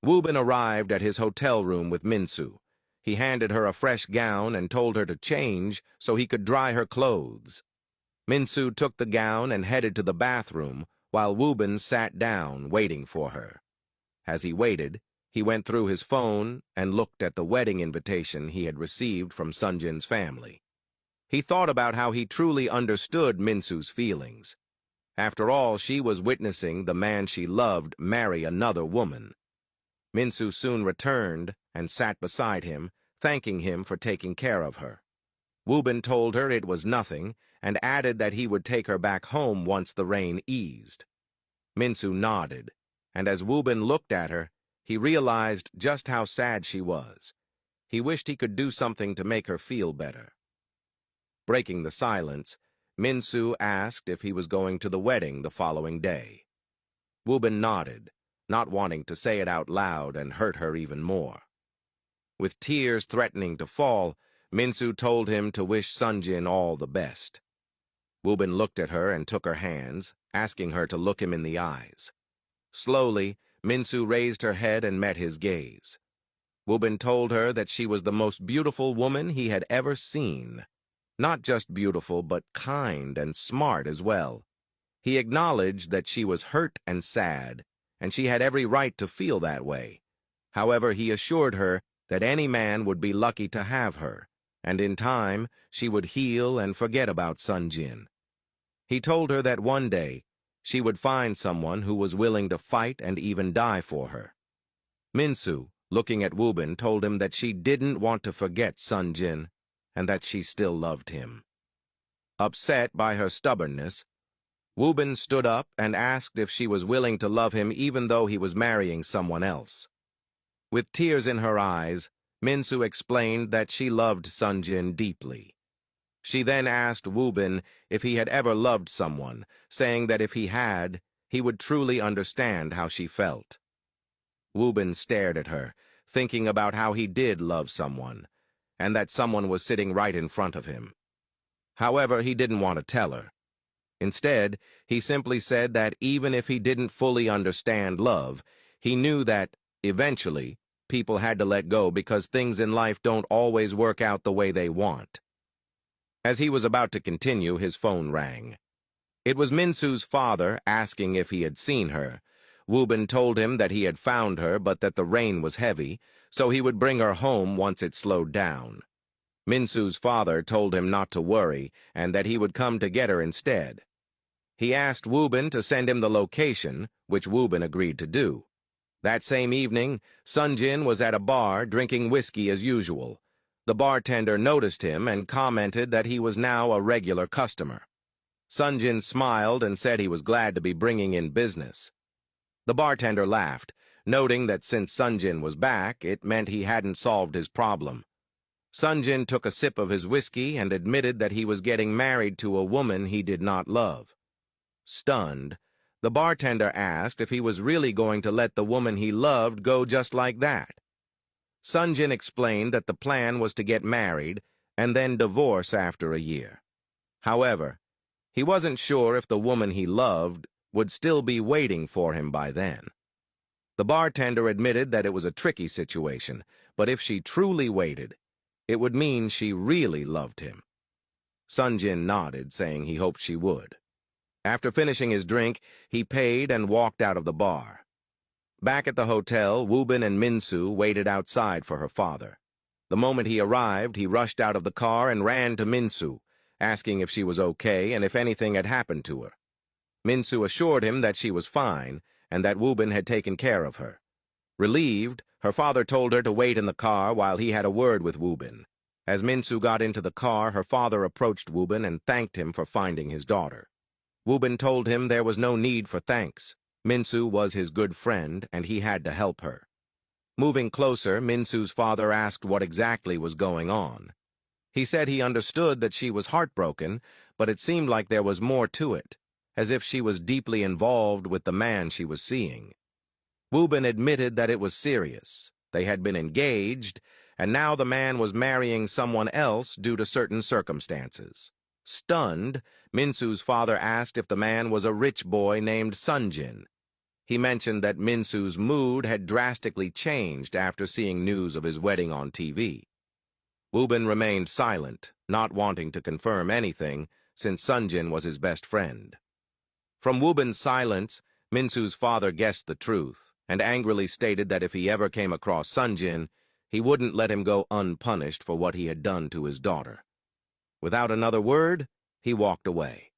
Woo-bin arrived at his hotel room with Minsu. He handed her a fresh gown and told her to change so he could dry her clothes. Minsu took the gown and headed to the bathroom, while Woo-bin sat down, waiting for her. As he waited, he went through his phone and looked at the wedding invitation he had received from Sonjin's family. He thought about how he truly understood Minsu's feelings. After all, she was witnessing the man she loved marry another woman. Minsu soon returned and sat beside him, thanking him for taking care of her. Woo-bin told her it was nothing and added that he would take her back home once the rain eased. Minsu nodded, and as Woo-bin looked at her, he realized just how sad she was. He wished he could do something to make her feel better. Breaking the silence, Minsu asked if he was going to the wedding the following day. Woo-bin nodded, not wanting to say it out loud and hurt her even more. With tears threatening to fall, Minsu told him to wish Sonjin all the best. Woo-bin looked at her and took her hands, asking her to look him in the eyes. Slowly, Minsu raised her head and met his gaze. Woo-bin told her that she was the most beautiful woman he had ever seen. Not just beautiful, but kind and smart as well. He acknowledged that she was hurt and sad, and she had every right to feel that way. However, he assured her that any man would be lucky to have her, and in time she would heal and forget about Sonjin. He told her that one day she would find someone who was willing to fight and even die for her. Minsu, looking at Woo-bin, told him that she didn't want to forget Sonjin and that she still loved him. Upset by her stubbornness, Woo-bin stood up and asked if she was willing to love him even though he was marrying someone else. With tears in her eyes, Minsu explained that she loved Sonjin deeply. She then asked Woo-bin if he had ever loved someone, saying that if he had, he would truly understand how she felt. Woo-bin stared at her, thinking about how he did love someone, and that someone was sitting right in front of him. However, he didn't want to tell her. Instead, he simply said that even if he didn't fully understand love, he knew that, eventually, people had to let go because things in life don't always work out the way they want. As he was about to continue, his phone rang. It was Minsu's father asking if he had seen her. Woo-bin told him that he had found her, but that the rain was heavy, so he would bring her home once it slowed down. Minsu's father told him not to worry, and that he would come to get her instead. He asked Woo-bin to send him the location, which Woo-bin agreed to do. That same evening, Sonjin was at a bar drinking whiskey as usual. The bartender noticed him and commented that he was now a regular customer. Sonjin smiled and said he was glad to be bringing in business. The bartender laughed, noting that since Sonjin was back, it meant he hadn't solved his problem. Sonjin took a sip of his whiskey and admitted that he was getting married to a woman he did not love. Stunned, the bartender asked if he was really going to let the woman he loved go just like that. Sonjin explained that the plan was to get married and then divorce after a year. However, he wasn't sure if the woman he loved would still be waiting for him by then. The bartender admitted that it was a tricky situation, but if she truly waited, it would mean she really loved him. Sonjin nodded, saying he hoped she would. After finishing his drink, he paid and walked out of the bar. Back at the hotel, Woo-bin and Minsu waited outside for her father. The moment he arrived, he rushed out of the car and ran to Minsu, asking if she was okay and if anything had happened to her. Minsu assured him that she was fine and that Woo-bin had taken care of her. Relieved, her father told her to wait in the car while he had a word with Woo-bin. As Minsu got into the car, her father approached Woo-bin and thanked him for finding his daughter. Woo-bin told him there was no need for thanks. Minsu was his good friend, and he had to help her. Moving closer, Minsu's father asked what exactly was going on. He said he understood that she was heartbroken, but it seemed like there was more to it, as if she was deeply involved with the man she was seeing. Woo-bin admitted that it was serious. They had been engaged, and now the man was marrying someone else due to certain circumstances. Stunned, Minsu's father asked if the man was a rich boy named Sonjin. He mentioned that Minsu's mood had drastically changed after seeing news of his wedding on TV. Woo-bin remained silent, not wanting to confirm anything, since Sonjin was his best friend. From Woo-bin's silence, Minsu's father guessed the truth, and angrily stated that if he ever came across Sonjin, he wouldn't let him go unpunished for what he had done to his daughter. Without another word, he walked away.